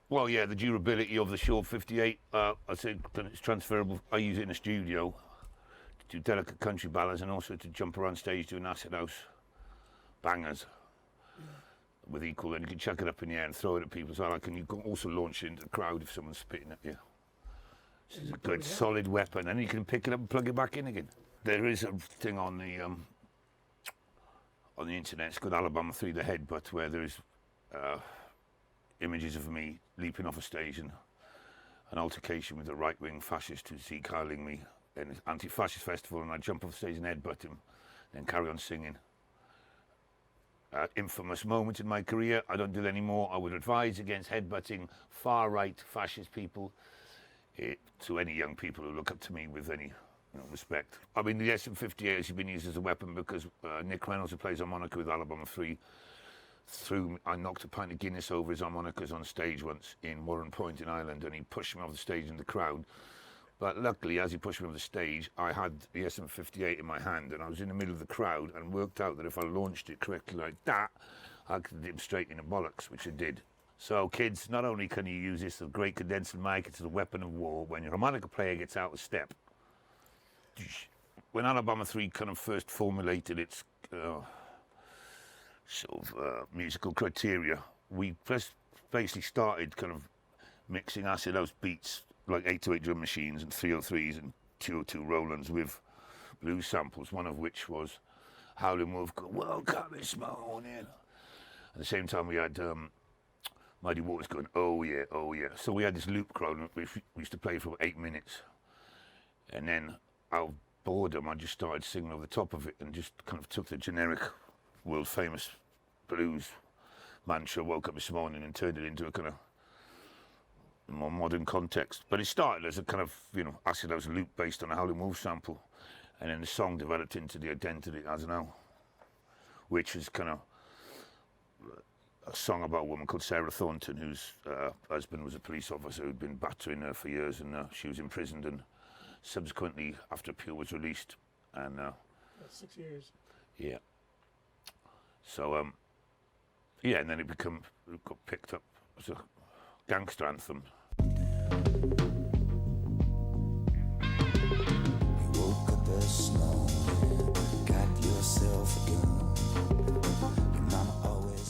Well, yeah, the durability of the Shure 58, I say that it's transferable. I use it in the studio to do delicate country ballads and also to jump around stage doing acid house bangers with equal. And you can chuck it up in the air and throw it at people as well. And you can also launch it into the crowd if someone's spitting at you. It's a good, solid weapon, and you can pick it up and plug it back in again. There is a thing on the internet. It's called Alabama 3, the Headbutt, where there is images of me leaping off a stage and an altercation with a right-wing fascist who's decaling me in an anti-fascist festival, and I jump off the stage and headbutt him, then carry on singing. Infamous moment in my career. I don't do that anymore. I would advise against headbutting far-right fascist people. To any young people who look up to me with any respect. I mean, the SM58 has been used as a weapon because Nick Reynolds, who plays harmonica with Alabama 3, I knocked a pint of Guinness over his harmonicas on stage once in Warren Point in Ireland, and he pushed me off the stage in the crowd. But luckily, as he pushed me off the stage, I had the SM58 in my hand, and I was in the middle of the crowd, and worked out that if I launched it correctly like that, I could hit him straight in the bollocks, which I did. So kids, not only can you use this as a great condenser mic, it's a weapon of war when your harmonica player gets out of step. When Alabama 3 kind of first formulated its musical criteria, we first basically started kind of mixing acid house beats like 808 drum machines and 303s and 202 Rolands with blues samples, one of which was Howlin' Wolf going, "Welcome this morning." At the same time we had Muddy Waters going, "Oh yeah, oh yeah." So we had this loop chrono we used to play for about 8 minutes, and then out of boredom I just started singing over the top of it and just kind of took the generic world famous blues mantra, "Woke up this morning," and turned it into a kind of more modern context. But it started as a kind of acid house loop based on a Howlin' Wolf sample, and then the song developed into the identity it has now, which is kind of a song about a woman called Sarah Thornton, whose husband was a police officer who'd been battering her for years, and she was imprisoned, and subsequently, after appeal, was released. And that's 6 years. Yeah. So yeah, and then it got picked up as a gangster anthem. You woke up this morning, got yourself a gun.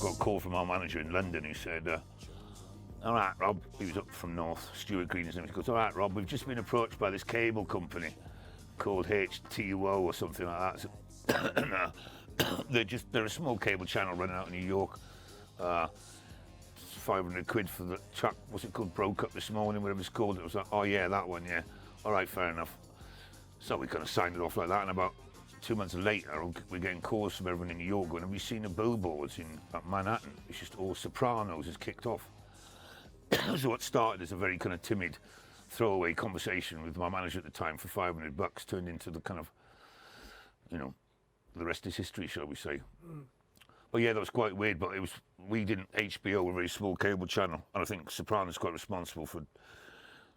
Got a call from our manager in London who said, "All right, Rob," he was up from North, Stuart Green, his name. He goes, "All right, Rob, we've just been approached by this cable company called HTUO or something like that." So, they're a small cable channel running out in New York. 500 quid for the track, what's it called, Broke Up This Morning, whatever it's called. It was like, "Oh yeah, that one, yeah. All right, fair enough." So we kind of signed it off like that, and about 2 months later, we're getting calls from everyone in New York going, "Have you seen the billboards in Manhattan? It's just all Sopranos has kicked off." So what started as a very kind of timid throwaway conversation with my manager at the time for $500 turned into the kind of, the rest is history, shall we say. But yeah, that was quite weird, but HBO were a very small cable channel, and I think Sopranos is quite responsible for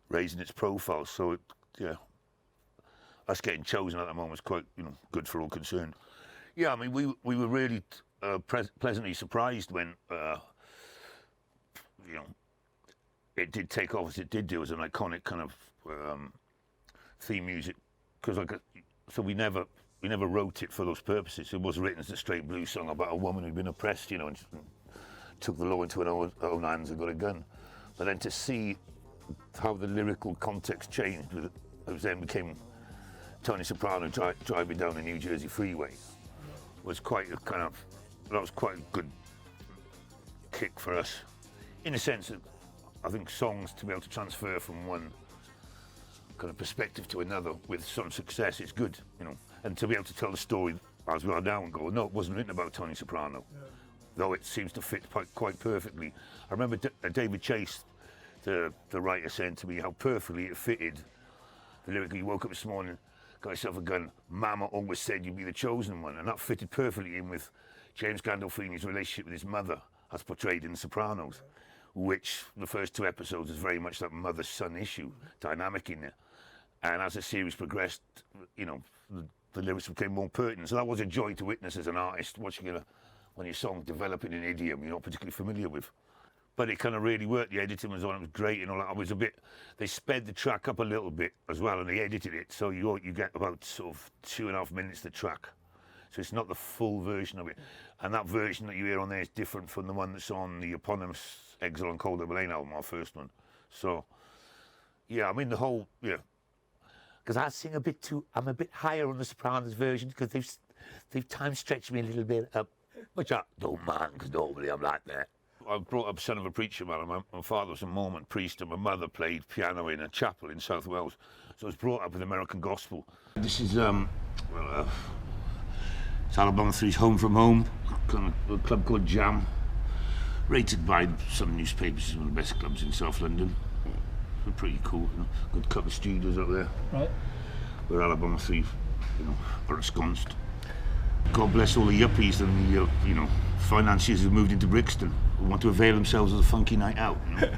raising its profile, so us getting chosen at that moment was quite, good for all concerned. Yeah, I mean, we were really pleasantly surprised when, it did take off as it did do as an iconic kind of theme music, because so we never wrote it for those purposes. It was written as a straight blues song about a woman who'd been oppressed, and took the law into her own hands and got a gun. But then to see how the lyrical context changed, it then became Tony Soprano driving down the New Jersey freeway, was quite a good kick for us, in a sense that I think songs, to be able to transfer from one kind of perspective to another with some success, it's good, and to be able to tell the story as we are now and go, "No, it wasn't written about Tony Soprano," though it seems to fit quite perfectly. I remember David Chase, the writer, saying to me how perfectly it fitted the lyric, "You woke up this morning, got yourself a gun, Mama always said you'd be the chosen one," and that fitted perfectly in with James Gandolfini's relationship with his mother as portrayed in The Sopranos, which the first 2 episodes is very much that mother-son issue dynamic in there. And as the series progressed, the lyrics became more pertinent. So that was a joy to witness as an artist, watching one of your songs developing an idiom you're not particularly familiar with. but it kind of really worked. The editing was on, it was great and all that. I was a bit, they sped the track up a little bit as well, and they edited it, so you get about sort of 2.5 minutes the track. So it's not the full version of it. And that version that you hear on there is different from the one that's on the eponymous Exile on Cold Double Lane album, our first one. So, yeah, I mean, the whole, yeah. Because I sing a bit too, I'm a bit higher on the Sopranos version, because they've time stretched me a little bit up, which I don't mind, because normally I'm like that. I was brought up son of a preacher man. My father was a Mormon priest, and my mother played piano in a chapel in South Wales. So I was brought up with American gospel. This is, it's Alabama 3's Home From Home, kind of a club called Jam, rated by some newspapers as one of the best clubs in South London. So pretty cool, you know, good couple of studios up there. Right. Where Alabama 3, you know, are ensconced. God bless all the yuppies and the, you know, financiers who moved into Brixton who want to avail themselves of a funky night out. You know?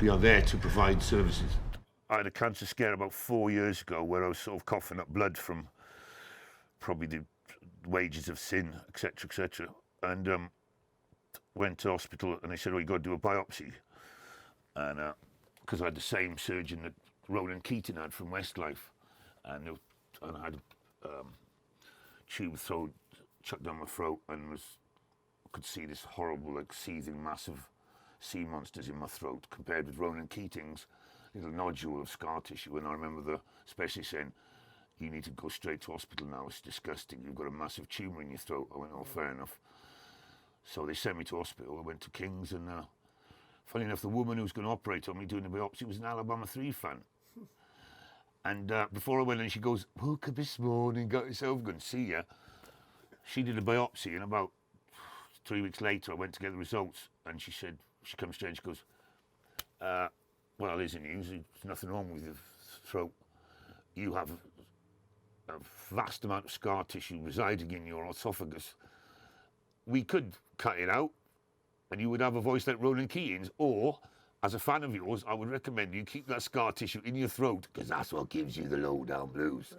We are there to provide services. I had a cancer scare about 4 years ago where I was sort of coughing up blood from probably the wages of sin, etc., etc. And went to hospital and they said, "Oh, you got to do a biopsy." And because I had the same surgeon that Roland Keating had from Westlife, and I had a tube throat chucked down my throat, and could see this horrible, like, seething mass of sea monsters in my throat, compared with Roland Keating's little nodule of scar tissue. And I remember the specialist saying, "You need to go straight to hospital now, it's disgusting, you've got a massive tumour in your throat." I went, "Oh, fair enough." So they sent me to hospital. I went to King's, and funny enough, the woman who was going to operate on me doing the biopsy was an Alabama 3 fan. And before I went in, she goes, "Woke up this morning, got yourself, going to see you." She did a biopsy, and about 3 weeks later, I went to get the results, and she said, she comes straight and she goes, "Well, there's the news, there's nothing wrong with your throat. You have a vast amount of scar tissue residing in your esophagus. We could cut it out, and you would have a voice like Roland Keating's, or, as a fan of yours, I would recommend you keep that scar tissue in your throat, because that's what gives you the low-down blues."